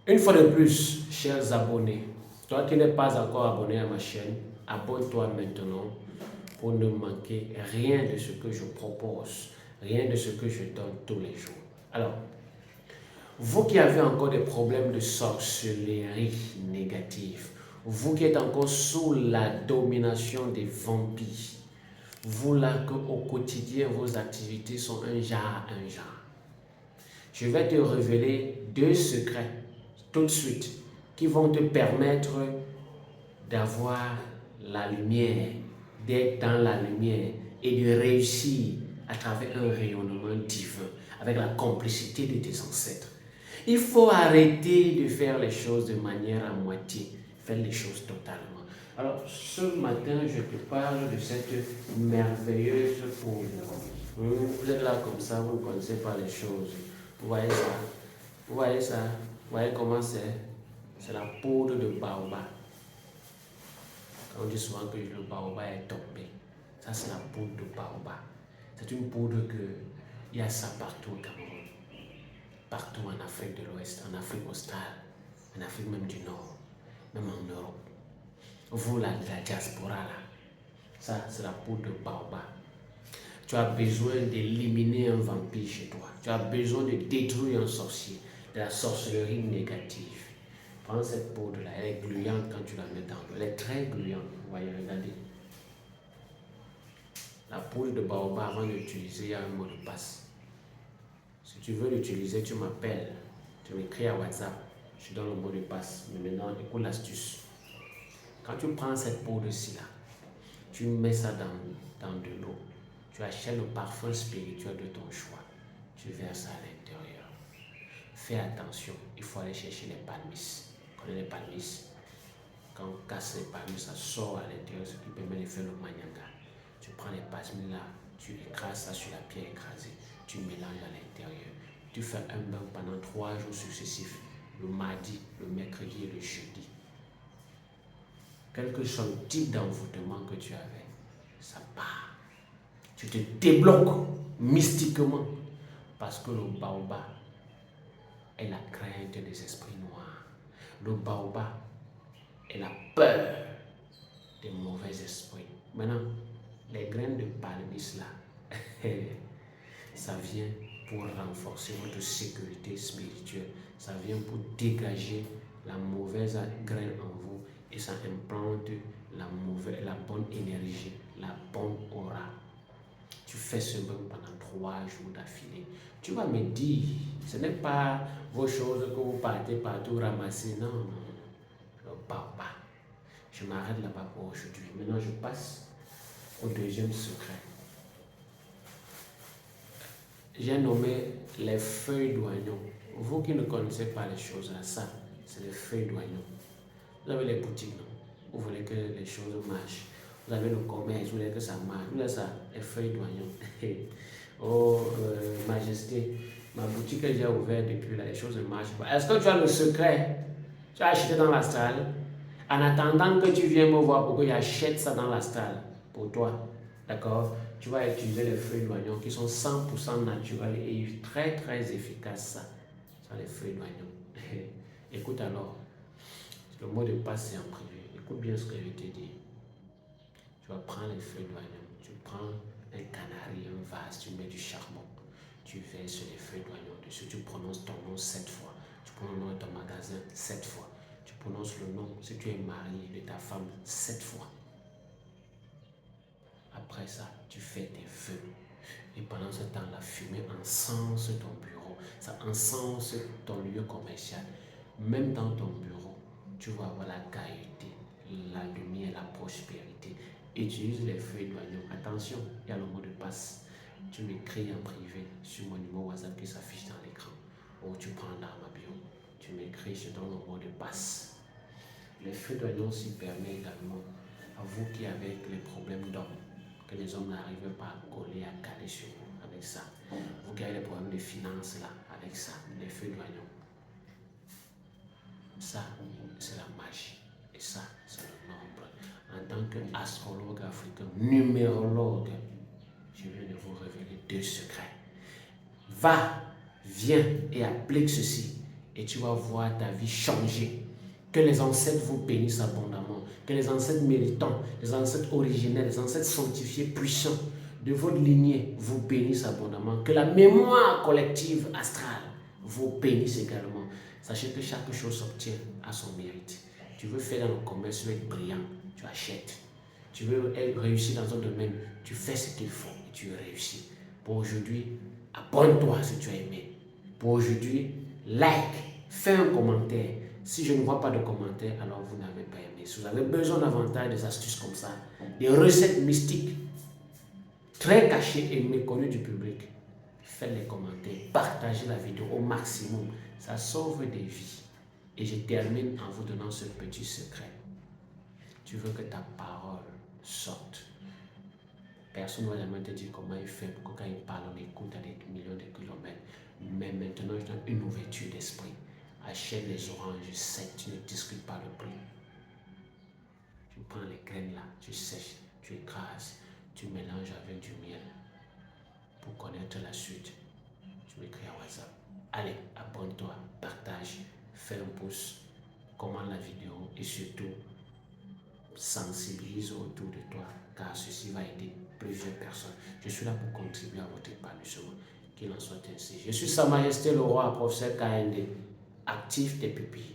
Une fois de plus, chers abonnés, toi qui n'es pas encore abonné à ma chaîne, abonne-toi maintenant pour ne manquer rien de ce que je propose, rien de ce que je donne tous les jours. Alors, vous qui avez encore des problèmes de sorcellerie négative, vous qui êtes encore sous la domination des vampires, vous là que au quotidien vos activités sont un genre, je vais te révéler deux secrets tout de suite qui vont te permettre d'avoir la lumière, d'être dans la lumière et de réussir à travers un rayonnement divin avec la complicité de tes ancêtres. Il faut arrêter de faire les choses de manière à moitié, faire les choses totalement. Alors, ce matin, je te parle de cette merveilleuse poudre. Vous êtes là comme ça, vous ne connaissez pas les choses. Vous voyez ça? Vous voyez ça? Vous voyez comment c'est? C'est la poudre de baobab. On dit souvent que le baobab est tombé. Ça, c'est la poudre de baobab. C'est une poudre que il y a ça partout au Cameroun, partout en Afrique de l'Ouest, en Afrique australe, en Afrique même du Nord, même en Europe. Vous, la diaspora, là, ça, c'est la poudre de baobab. Tu as besoin d'éliminer un vampire chez toi. Tu as besoin de détruire un sorcier, de la sorcellerie négative. Prends cette poudre-là, elle est gluante quand tu la mets dans l'eau. Elle est très gluante. Vous voyez, regardez. La poudre de baobab, avant d'utiliser, il y a un mot de passe. Si tu veux l'utiliser, tu m'appelles. Tu m'écris à WhatsApp. Je te donne le mot de passe. Mais maintenant, écoute l'astuce. Quand tu prends cette poudre-ci, là, tu mets ça dans de l'eau. Tu achètes le parfum spirituel de ton choix. Tu verses ça à l'intérieur. Fais attention, il faut aller chercher les palmis. Vous connaissez les palmis? Quand on casse les palmis, ça sort à l'intérieur, ce qui permet de faire le manyanga. Tu prends les palmis là, tu écrases ça sur la pierre écrasée, tu mélanges à l'intérieur. Tu fais un bain pendant 3 jours successifs, le mardi, le mercredi et le jeudi. Quel que soit le type d'envoûtement que tu avais, ça part. Tu te débloques mystiquement parce que le baobab est la crainte des esprits noirs. Le baobab est la peur des mauvais esprits. Maintenant, les graines de palmis là, ça vient pour renforcer votre sécurité spirituelle. Ça vient pour dégager la mauvaise graine en vous et ça implante la bonne énergie, la bonne aura. Tu fais ce bain pendant 3 jours d'affilée. Tu vas me dire, ce n'est pas vos choses que vous partez partout ramasser. Non, non, non. Le baobab. Je m'arrête là-bas pour aujourd'hui. Maintenant, je passe au deuxième secret. J'ai nommé les feuilles d'oignon. Vous qui ne connaissez pas les choses là, ça, c'est les feuilles d'oignon. Vous avez les boutiques, non? Vous voulez que les choses marchent. Vous avez le commerce, vous voulez que ça marche. Vous voulez ça, les feuilles d'oignon. Oh, Majesté, ma boutique est déjà ouverte depuis là, les choses ne marchent pas. Est-ce que tu as le secret? Tu as acheté dans l'astral? En attendant que tu viennes me voir pour que j'achète ça dans l'astral pour toi. D'accord? Tu vas utiliser les feuilles d'oignon qui sont 100% naturelles et très très efficaces. Ça, sont les feuilles d'oignon. Écoute alors, le mot de passe c'est en privé. Écoute bien ce que je te dis. Tu vas prendre les feuilles d'oignon, tu prends un canari, un vase, tu mets du charbon, tu verses les feuilles d'oignon dessus, tu prononces ton nom 7 fois, tu prononces le nom de ton magasin 7 fois, tu prononces le nom, si tu es marié, de ta femme 7 fois. Après ça, tu fais tes vœux. Et pendant ce temps, la fumée encense ton bureau, ça encense ton lieu commercial. Même dans ton bureau, tu vas avoir la gaieté, la lumière, la prospérité. Utilise les feuilles d'oignon. Attention, il y a le mot de passe. Tu m'écris en privé sur mon numéro WhatsApp qui s'affiche dans l'écran. Ou tu prends dans ma bio. Tu m'écris, je donne le mot de passe. Les feuilles d'oignon s'y permettent également à vous qui avez les problèmes d'hommes, que les hommes n'arrivent pas à coller, à caler sur vous avec ça. Vous qui avez des problèmes de finances là, avec ça, les feuilles d'oignon. Ça, c'est la magie. Et ça, c'est le nombre. En tant qu'astrologue africain, numérologue, je viens de vous révéler 2 secrets. Va, viens et applique ceci. et tu vas voir ta vie changer. Que les ancêtres vous bénissent abondamment. Que les ancêtres méritants, les ancêtres originels, les ancêtres sanctifiés, puissants de votre lignée vous bénissent abondamment. Que la mémoire collective astrale vous bénisse également. Sachez que chaque chose s'obtient à son mérite. Tu veux faire dans le commerce, tu veux être brillant, tu achètes. Tu veux réussir dans un domaine, tu fais ce qu'il faut et tu réussis. Pour aujourd'hui, abonne-toi si tu as aimé. Pour aujourd'hui, like, fais un commentaire. Si je ne vois pas de commentaire, alors vous n'avez pas aimé. Si vous avez besoin davantage des astuces comme ça, des recettes mystiques, très cachées et méconnues du public, faites les commentaires, partagez la vidéo au maximum. Ça sauve des vies. Et je termine en vous donnant ce petit secret. Tu veux que ta parole sorte. Personne ne va jamais te dire comment il fait pour que quand il parle, on écoute à des millions de kilomètres. Mais maintenant, je donne une ouverture d'esprit. Achète les oranges secs, tu ne discutes pas le prix. Tu prends les graines là, tu sèches, tu écrases, tu mélanges avec du miel. Pour connaître la suite, tu m'écris à WhatsApp. Allez, abonne-toi, partage, fais un pouce, commente la vidéo et surtout, sensibilise autour de toi, car ceci va aider plusieurs personnes. Je suis là pour contribuer à votre épanouissement. Qu'il en soit ainsi. Je suis Sa Majesté le Roi, professeur KND. Active tes pupilles.